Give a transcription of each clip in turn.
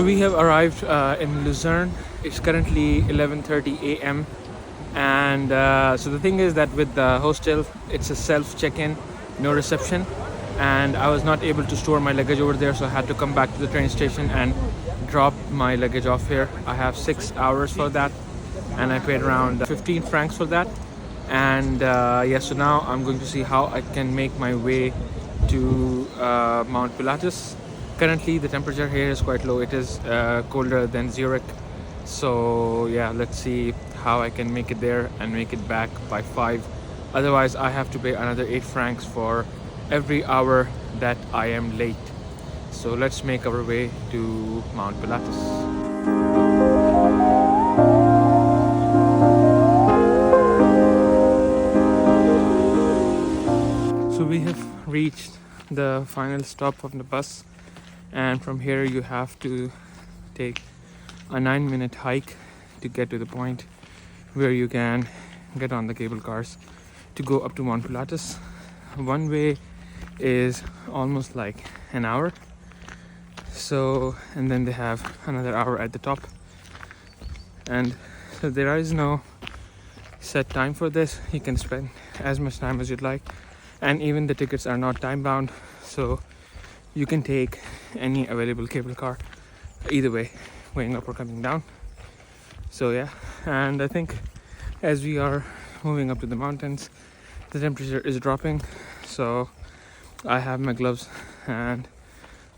So we have arrived in Lucerne. It's currently 11:30 a.m. and so the thing is that with the hostel, it's a self check-in, no reception, and I was not able to store my luggage over there, so I had to come back to the train station and drop my luggage off here. I have 6 hours for that, and I paid around 15 francs for that. And yeah, so now I'm going to see how I can make my way to Mount Pilatus. Currently the temperature here is quite low. It is colder than Zurich, so yeah, let's see how I can make it there and make it back by 5. Otherwise I have to pay another 8 francs for every hour that I am late. So let's make our way to Mount Pilatus. So we have reached the final stop of the bus, and from here you have to take a 9-minute hike to get to the point where you can get on the cable cars to go up to Mount Pilatus. One way is almost like an hour, so and then they have another hour at the top, and so there is no set time for this. You can spend as much time as you'd like, and even the tickets are not time bound, so you can take any available cable car either way, going up or coming down. So yeah, and I think as we are moving up to the mountains, the temperature is dropping, so I have my gloves and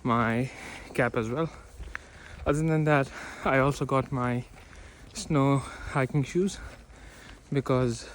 my cap as well. Other than that, I also got my snow hiking shoes because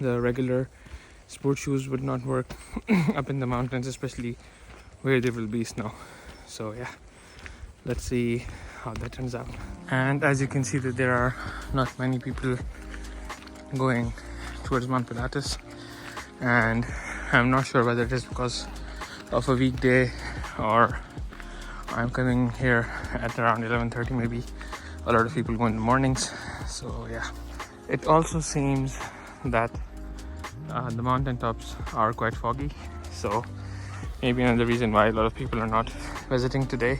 the regular sport shoes would not work up in the mountains, especially where there will be snow. So yeah, let's see how that turns out. And as you can see that there are not many people going towards Mount Pilatus, and I'm not sure whether it is because of a weekday or I'm coming here at around 11:30 maybe. A lot of people go in the mornings, so yeah. It also seems that the mountain tops are quite foggy, so maybe another reason why a lot of people are not visiting today,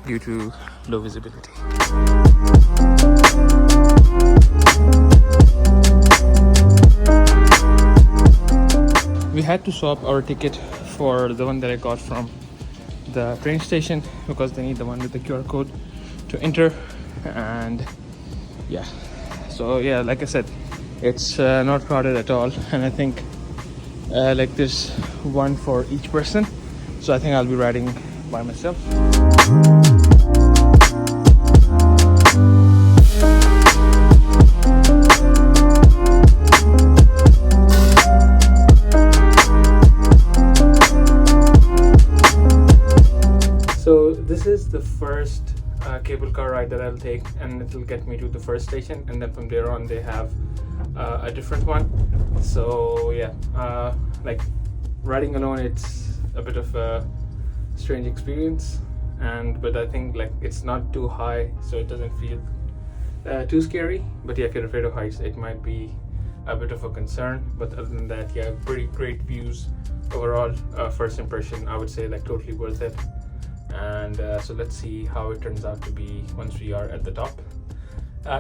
due to low visibility. We had to swap our ticket for the one that I got from the train station because they need the one with the QR code to enter. And yeah, so yeah, like I said, it's not crowded at all, and I think like there's one for each person, so I think I'll be riding by myself. So this is the first cable car ride that I'll take, and it will get me to the first station, and then from there on they have a different one. So yeah, like riding alone, it's a bit of a strange experience, but I think like it's not too high, so it doesn't feel too scary. But yeah, if you're afraid of heights, it might be a bit of a concern. But other than that, yeah, pretty great views overall. First impression, I would say like totally worth it. And so let's see how it turns out to be once we are at the top.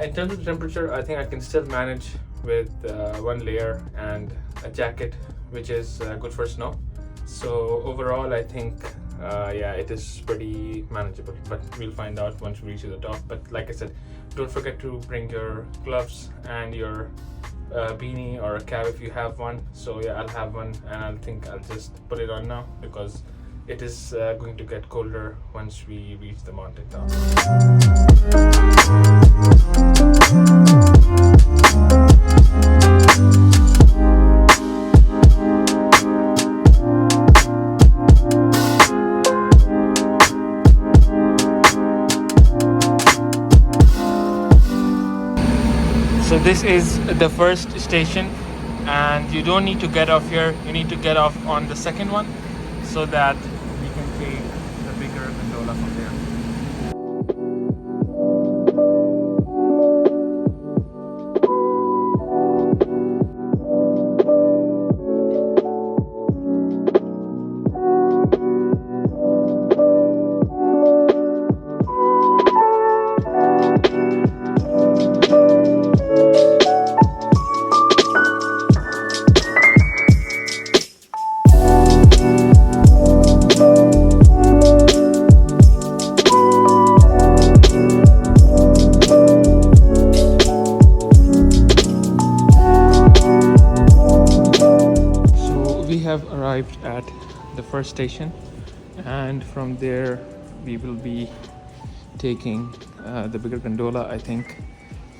In terms of the temperature, I think I can still manage with one layer and a jacket, which is good for snow. So overall, I think yeah, it is pretty manageable, but we'll find out once we reach the top. But like I said, don't forget to bring your gloves and your beanie or a cap if you have one. So yeah, I'll have one, and I think I'll just put it on now because it is going to get colder once we reach the mountain top. So this is the first station, and you don't need to get off here. You need to get off on the second one so that we can take the bigger gondola from there. the first station, and from there we will be taking the bigger gondola. I think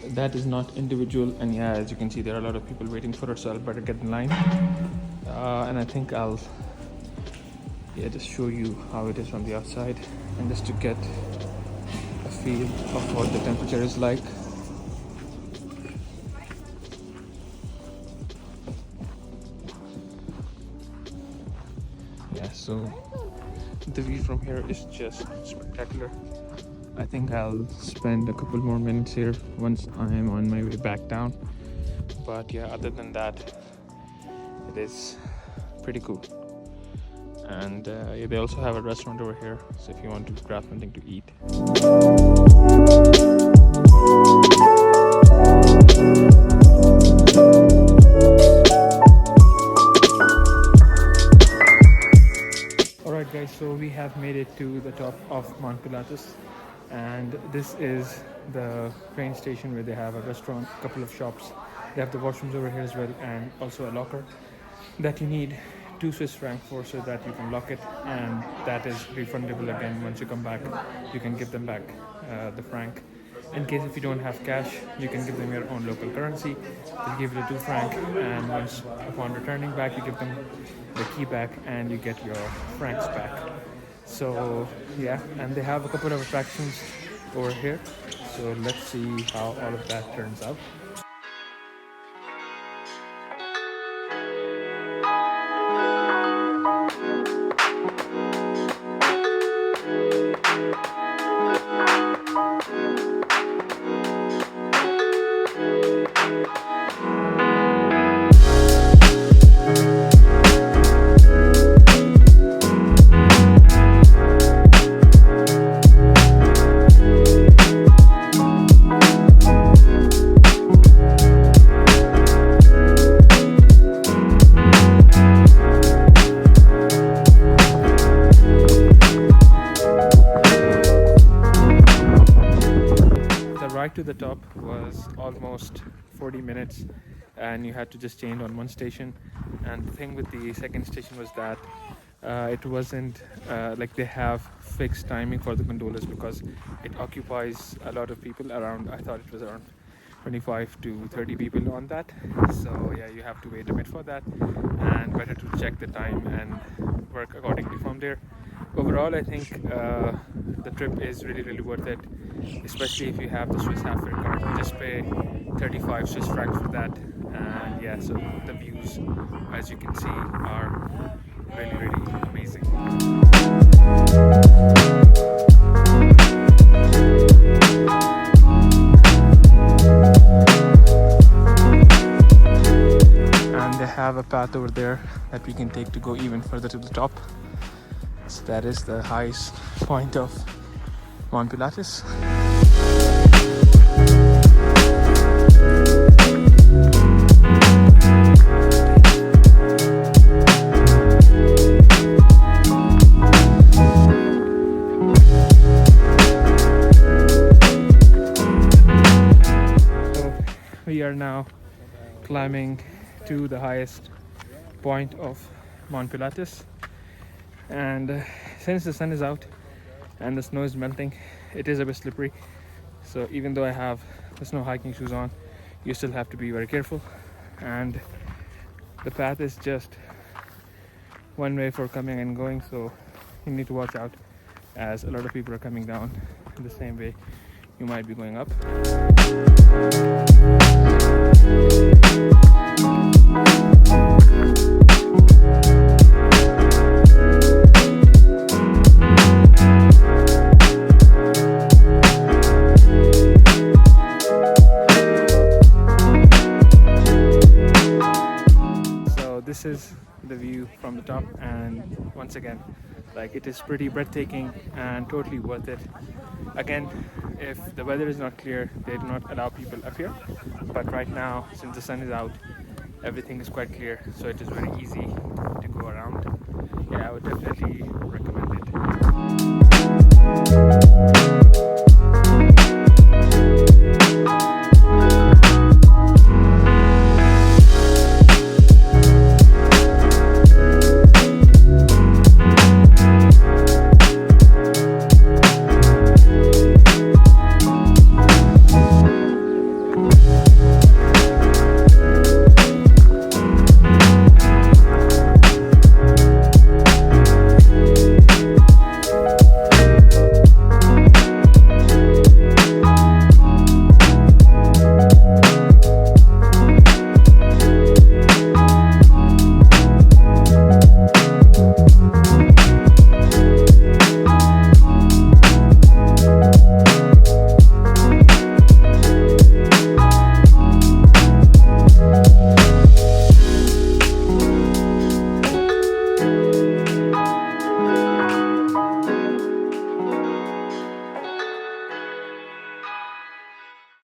that is not individual, and yeah, as you can see, there are a lot of people waiting for us, so I'll better get in line. And I think I'll just show you how it is from the outside, and just to get a feel of what the temperature is like. Yeah, so the view from here is just spectacular. I think I'll spend a couple more minutes here once I'm on my way back down, but yeah, other than that, it is pretty cool. And yeah, they also have a restaurant over here, so if you want to grab something to eat. Alright guys, so we have made it to the top of Mount Pilatus, and this is the train station where they have a restaurant, a couple of shops. They have the washrooms over here as well, and also a locker that you need 2 Swiss francs for, so that you can lock it, and that is refundable again. Once you come back, you can give them back the franc. In case if you don't have cash, you can give them your own local currency. They'll give you the 2 franc, and once upon returning back, you give them the key back and you get your francs back. So yeah, and they have a couple of attractions over here, so let's see how all of that turns out. To the top was almost 40 minutes, and you had to just change on one station. And the thing with the second station was that it wasn't like they have fixed timing for the gondolas, because it occupies a lot of people. Around, I thought it was around 25 to 30 people on that, so yeah, you have to wait a bit for that, and better to check the time and work accordingly from there. Overall, I think the trip is really worth it, especially if you have the Swiss half fare card. You just pay 35 Swiss francs for that, and yeah, so the views, as you can see, are really amazing. And they have a path over there that we can take to go even further to the top. So that is the highest point of Mount Pilatus. So we are now climbing to the highest point of Mount Pilatus. And since the sun is out and the snow is melting, it is a bit slippery, so even though I have the snow hiking shoes on, you still have to be very careful. And the path is just one way for coming and going, so you need to watch out, as a lot of people are coming down in the same way you might be going up. This is the view from the top, and once again, like, it is pretty breathtaking and totally worth it. Again, if the weather is not clear, they do not allow people up here, but right now, since the sun is out, everything is quite clear, so it is very easy to go around. Yeah, I would definitely recommend